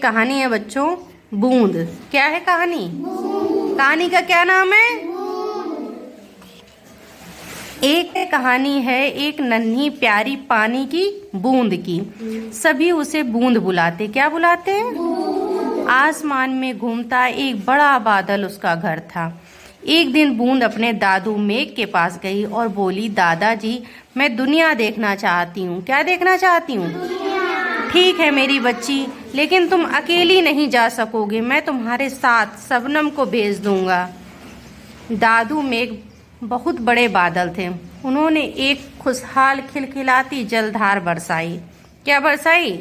कहानी है बच्चों, बूंद। क्या है कहानी? कहानी का क्या नाम है? एक कहानी है एक नन्ही प्यारी पानी की बूंद की। सभी उसे बूंद बुलाते। क्या बुलाते हैं? आसमान में घूमता एक बड़ा बादल उसका घर था। एक दिन बूंद अपने दादू मेघ के पास गई और बोली, दादाजी मैं दुनिया देखना चाहती हूँ। क्या देखना चाहती हूँ? ठीक है मेरी बच्ची, लेकिन तुम अकेली नहीं जा सकोगे, मैं तुम्हारे साथ शबनम को भेज दूंगा। दादू मेघ बहुत बड़े बादल थे। उन्होंने एक खुशहाल खिलखिलाती जलधार बरसाई। क्या बरसाई?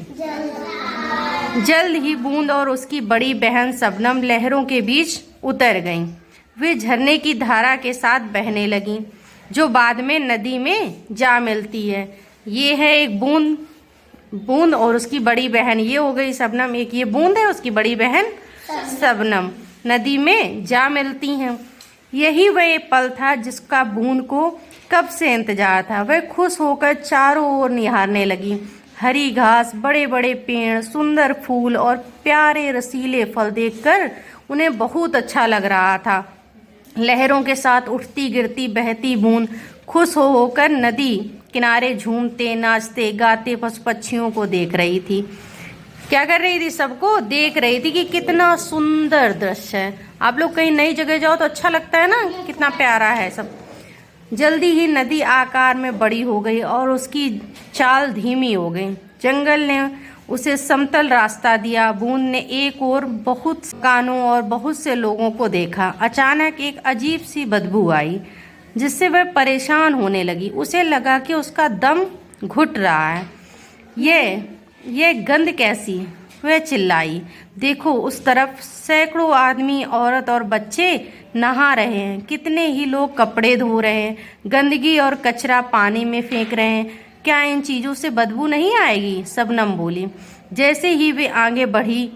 जल्द ही बूंद और उसकी बड़ी बहन शबनम लहरों के बीच उतर गईं। वे झरने की धारा के साथ बहने लगीं, जो बाद में नदी में जा मिलती है। ये है एक बूंद और उसकी बड़ी बहन, ये हो गई शबनम। एक ये बूंद है, उसकी बड़ी बहन शबनम नदी में जा मिलती हैं। यही वह पल था जिसका बूंद को कब से इंतजार था। वह खुश होकर चारों ओर निहारने लगी। हरी घास, बड़े बड़े पेड़, सुंदर फूल और प्यारे रसीले फल देखकर उन्हें बहुत अच्छा लग रहा था। लहरों के साथ उठती गिरती बहती बूंद खुश होकर नदी किनारे झूमते नाचते गाते पशु पक्षियों को देख रही थी। क्या कर रही थी? सबको देख रही थी कि कितना सुंदर दृश्य है। आप लोग कहीं नई जगह जाओ तो अच्छा लगता है ना, कितना प्यारा है सब। जल्दी ही नदी आकार में बड़ी हो गई और उसकी चाल धीमी हो गई। जंगल ने उसे समतल रास्ता दिया। बूंद ने एक और बहुत कानों और बहुत से लोगों को देखा। अचानक एक अजीब सी बदबू आई, जिससे वह परेशान होने लगी। उसे लगा कि उसका दम घुट रहा है। ये गंध कैसी? वह चिल्लाई। देखो उस तरफ, सैकड़ों आदमी, औरत और बच्चे नहा रहे हैं। कितने ही लोग कपड़े धो रहे हैं, गंदगी और कचरा पानी में फेंक रहे हैं। क्या इन चीज़ों से बदबू नहीं आएगी? शबनम बोली। जैसे ही वे आगे बढ़ी,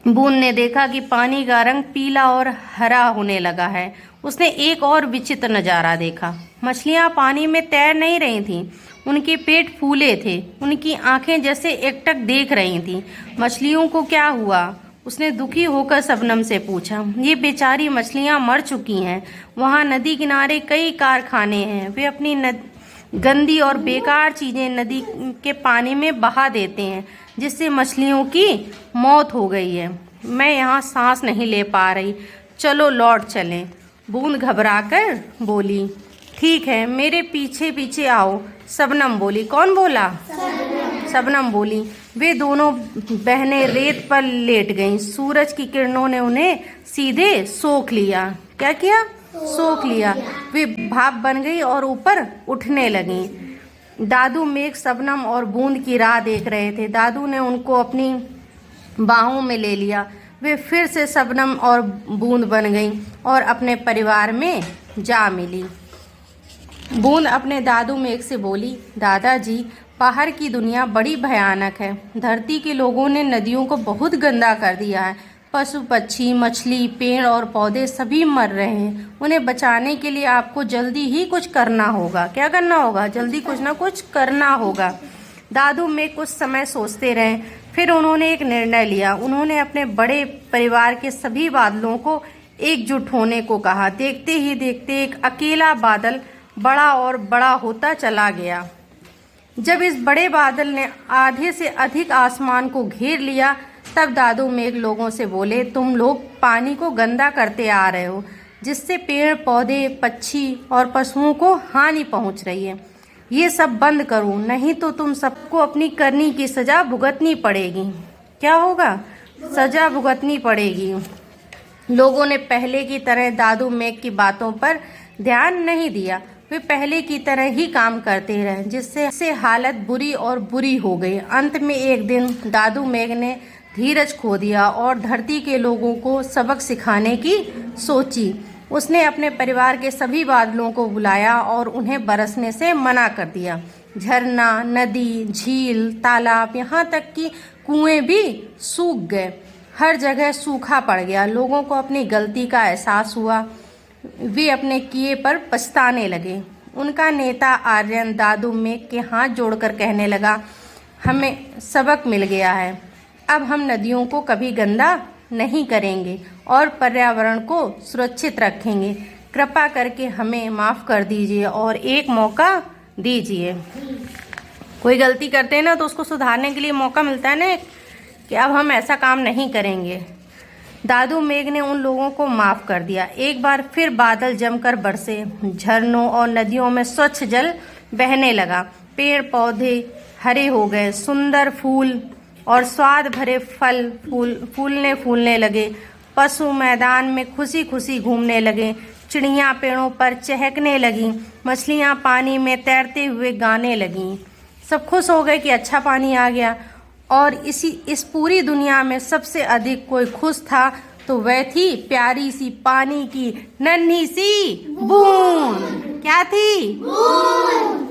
बूंद ने देखा कि पानी का रंग पीला और हरा होने लगा है। उसने एक और विचित्र नज़ारा देखा। मछलियाँ पानी में तैर नहीं रही थीं, उनके पेट फूले थे। उनकी आंखें जैसे एकटक देख रही थीं। मछलियों को क्या हुआ? उसने दुखी होकर शबनम से पूछा। ये बेचारी मछलियाँ मर चुकी हैं। वहाँ नदी किनारे कई कारखाने हैं। वे अपनी गंदी और बेकार चीज़ें नदी के पानी में बहा देते हैं, जिससे मछलियों की मौत हो गई है। मैं यहाँ सांस नहीं ले पा रही, चलो लौट चलें। बूंद घबराकर बोली। ठीक है, मेरे पीछे पीछे आओ, शबनम बोली। कौन बोला? शबनम बोली। वे दोनों बहनें रेत पर लेट गईं। सूरज की किरणों ने उन्हें सीधे सोख लिया। क्या किया? सोख लिया। वे भाप बन गई और ऊपर उठने लगीं। दादू मेघ शबनम और बूंद की राह देख रहे थे। दादू ने उनको अपनी बाहों में ले लिया। वे फिर से शबनम और बूंद बन गईं और अपने परिवार में जा मिली। बूंद अपने दादू मेघ से बोली, दादाजी बाहर की दुनिया बड़ी भयानक है। धरती के लोगों ने नदियों को बहुत गंदा कर दिया है। पशु पक्षी, मछली, पेड़ और पौधे सभी मर रहे हैं। उन्हें बचाने के लिए आपको जल्दी ही कुछ करना होगा। क्या करना होगा? जल्दी कुछ ना कुछ करना होगा। दादू मेघ कुछ समय सोचते रहे, फिर उन्होंने एक निर्णय लिया। उन्होंने अपने बड़े परिवार के सभी बादलों को एकजुट होने को कहा। देखते ही देखते एक अकेला बादल बड़ा और बड़ा होता चला गया। जब इस बड़े बादल ने आधे से अधिक आसमान को घेर लिया, तब दादू मेघ लोगों से बोले, तुम लोग पानी को गंदा करते आ रहे हो, जिससे पेड़ पौधे, पक्षी और पशुओं को हानि पहुंच रही है। ये सब बंद करो, नहीं तो तुम सबको अपनी करनी की सजा भुगतनी पड़ेगी। क्या होगा? सजा भुगतनी पड़ेगी। लोगों ने पहले की तरह दादू मेघ की बातों पर ध्यान नहीं दिया। वे पहले की तरह ही काम करते रहे, जिससे हालत बुरी और बुरी हो गई। अंत में एक दिन दादू मेघ ने धीरज खो दिया और धरती के लोगों को सबक सिखाने की सोची। उसने अपने परिवार के सभी बादलों को बुलाया और उन्हें बरसने से मना कर दिया। झरना, नदी, झील, तालाब, यहाँ तक कि कुएं भी सूख गए। हर जगह सूखा पड़ गया। लोगों को अपनी गलती का एहसास हुआ। वे अपने किए पर पछताने लगे। उनका नेता आर्यन दादू मेघ के हाथ जोड़कर कहने लगा, हमें सबक मिल गया है। अब हम नदियों को कभी गंदा नहीं करेंगे और पर्यावरण को सुरक्षित रखेंगे। कृपा करके हमें माफ़ कर दीजिए और एक मौका दीजिए। कोई गलती करते हैं ना तो उसको सुधारने के लिए मौका मिलता है ना कि अब हम ऐसा काम नहीं करेंगे। दादू मेघ ने उन लोगों को माफ़ कर दिया। एक बार फिर बादल जमकर बरसे, झरनों और नदियों में स्वच्छ जल बहने लगा। पेड़ पौधे हरे हो गए, सुंदर फूल और स्वाद भरे फल फूलने लगे। पशु मैदान में खुशी खुशी घूमने लगे, चिड़ियाँ पेड़ों पर चहकने लगीं, मछलियाँ पानी में तैरते हुए गाने लगीं। सब खुश हो गए कि अच्छा पानी आ गया। और इस पूरी दुनिया में सबसे अधिक कोई खुश था तो वह थी प्यारी सी पानी की नन्ही सी बूंद। क्या थी? बूंद।